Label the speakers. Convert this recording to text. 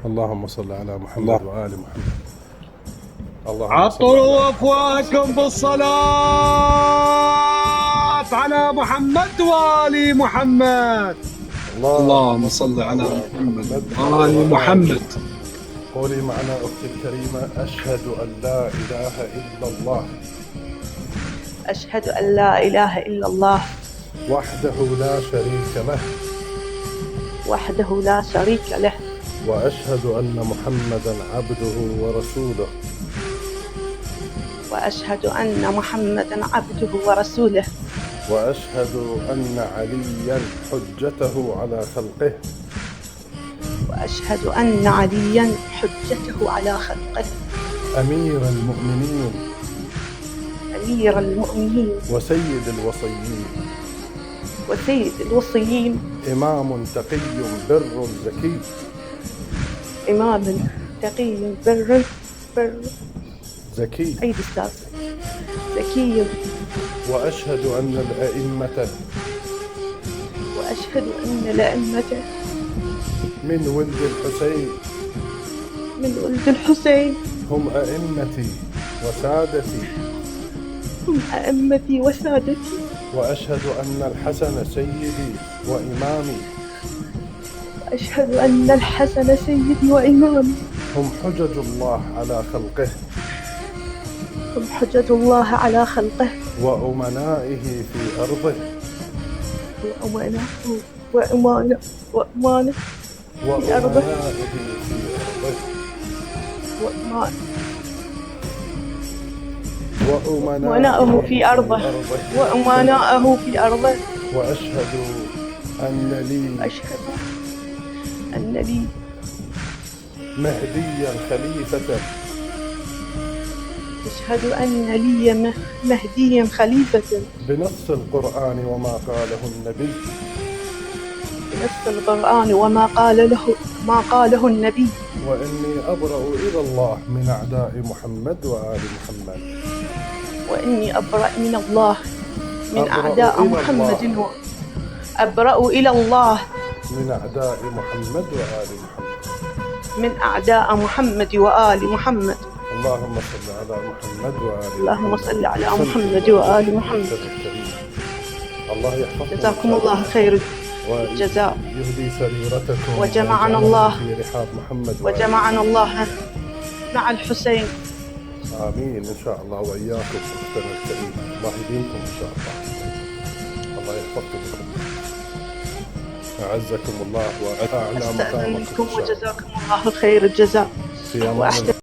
Speaker 1: اللهم صل على محمد وآل محمد. اللهم صل
Speaker 2: عطروا أفواهكم بالصلاة على محمد وآل محمد. اللهم صل على محمد وآل محمد.
Speaker 1: قولي معنا أختي الكريمة: أشهد أن لا إله إلا الله.
Speaker 3: أشهد أن لا إله إلا الله
Speaker 1: وحده لا شريك له.
Speaker 3: وحده لا شريك له.
Speaker 1: وأشهد أن محمدا عبده ورسوله.
Speaker 3: وأشهد أن محمدا عبده ورسوله.
Speaker 1: وأشهد أن عليا حجته على خلقه.
Speaker 3: وأشهد أن عليا حجته على خلقه.
Speaker 1: أمير المؤمنين.
Speaker 3: أمير المؤمنين.
Speaker 1: وسيد الوصيين.
Speaker 3: وسيد الوصيين.
Speaker 1: إمام تقي بر زكي.
Speaker 3: إمام تقي بر
Speaker 1: زكي.
Speaker 3: عيد أستاذ. زكي.
Speaker 1: وأشهد أن الأئمة.
Speaker 3: وأشهد أن الأئمة
Speaker 1: من ولد الحسين.
Speaker 3: من ولد الحسين.
Speaker 1: هم أئمتي وسادتي.
Speaker 3: هم أئمتي وسادتي.
Speaker 1: وأشهد أن الحسن سيدي وإمامي.
Speaker 3: وأشهد أن الحسن سيدي وإمامي.
Speaker 1: هم حجج الله على خلقه.
Speaker 3: هم حجج الله على خلقه.
Speaker 1: وأمنائه في أرضه.
Speaker 3: وأمانة
Speaker 1: في أرضه.
Speaker 3: وأمناءه في أرضه. وأمناءه في أرضه.
Speaker 1: وأشهد أن لي مهديا خليفة.
Speaker 3: أشهد أن لي مهديا خليفة.
Speaker 1: بنص القرآن وما قاله النبي.
Speaker 3: بنص القرآن وما قاله النبي.
Speaker 1: وإني أبرأ إلى الله من أعداء محمد وآل محمد.
Speaker 3: وإني أبرأ من الله من أعداء محمد أبرأ إلى الله
Speaker 1: من أعداء محمد وآل محمد.
Speaker 3: من أعداء محمد وآل محمد.
Speaker 1: اللهم صل على محمد وآل محمد.
Speaker 3: اللهم صل على محمد وآل محمد.
Speaker 1: الله يحفظكم.
Speaker 3: جزاكم الله خير الجزاء.
Speaker 1: يهدي سريرتكم.
Speaker 3: وجمعنا الله
Speaker 1: في رحاب محمد.
Speaker 3: وجمعنا الله مع الحسين.
Speaker 1: آمين إن شاء الله وإياكم أختنا الكريمة. الله يديمكم إن شاء الله. الله يحفظكم. أعزكم الله وأعلى مقامكم.
Speaker 3: وجزاكم الله خير الجزاء.
Speaker 1: في أمان الله.